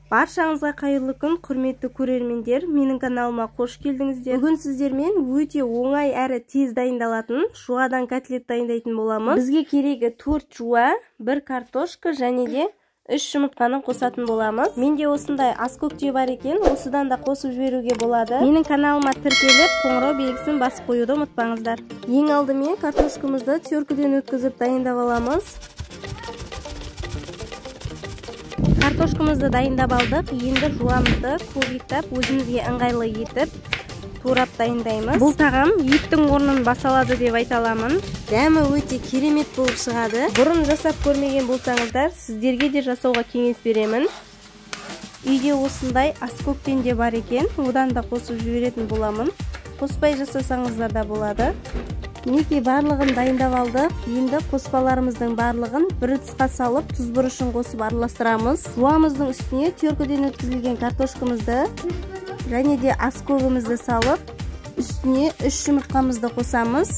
Баршаңызға қайырлы күн, құрметті көрермендер. Менің каналыма қош келдіңіздер. Бүгін сіздермен өте оңай әрі тез дайындалатын жуадан котлет дайындайтын боламыз. Бізге керегі 4 жуа, 1 картошка және де 3 жұмыртқаны қосатын боламыз. Менде осындай аскөкте бар екен, осыдан да қосып жіберуге болады. Менің каналыма тіркеліп, қоңырау белгісін басып қоюды ұмытпаңыздар. Ең алдымен картошкамызды теркіден өткізіп дайындап аламыз. Картошкамызды дайындап алдық. Енді жуамызды кубиктап, өзімізге ыңғайлы етіп турап дайындаймыз. Бұл тағам еттің орнын баса алады деп айта аламын. Дәмі өте керемет болып шығады. Бұрын жасап көрмеген болсаңыздар, сіздерге де жасауға кеңес беремін. Үйде осындай аскөктен де бар екен, одан да қосып жіберетін боламын. Қоспай жасасаңыздар да болады. Неке барлығын дайындап алдық. Енді қоспаларымыздың барлығын бір ыдысқа салып, тұз бұрышын қосып араластырамыз. Жуамыздың үстіне теркіден өткізілген картошкамызды және де аскөгімізді салып, үстіне 3 жұмыртқамызды қосамыз.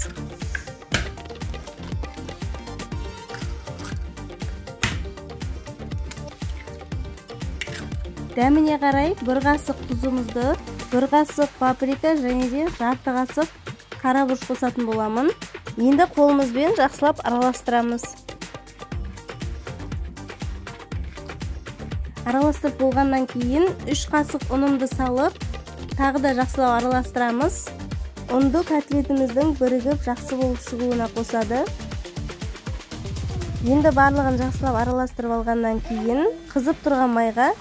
Дәміне қарай 1 қасық тұзымызды, 1 қасық паприка және де жарты қасық қара бұрыш қосатын боламын. Енді қолымызбен жақсылап араластырамыз. Араластырып болғаннан кейін 3 қасық ұнымды салып, тағы да жақсылап араластырамыз. Ұнды котлетіміздің бірігіп жақсы болып шығуына қосады. Енді барлығын жақсылап араластырып алғаннан кейін қызып тұрған майға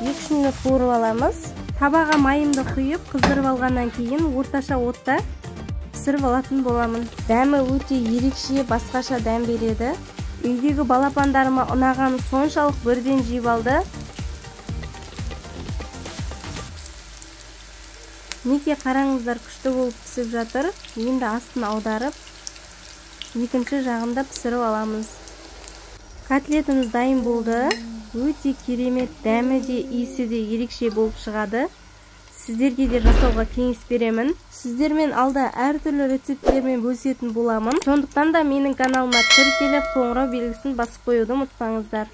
2-3 минут қуырып аламыз. Табаға майымды құйып, қыздырып алғаннан кейін орташа отта пісіріп алатын боламын. Дәмі өте ерекше, басқаша дәм береді. Үйдегі балапандарыма ұнағаны соншалық бірден жеп алды. Неке қараңыздар, күшті болып пісіп жатыр. Енді астын аударып, екінші жағында пісіріп аламыз. Котлетіміз дайын болды. Өте керемет, дәмі де, иісі де ерекше болып шығады. Сіздерге де жасауға кеңес беремін. Сіздермен алда әртүрлі рецепттермен бөлісетін боламын. Сондықтан да менің каналыма тіркеліп, қоңырау белгісін басып қоюды ұмытпаңыздар.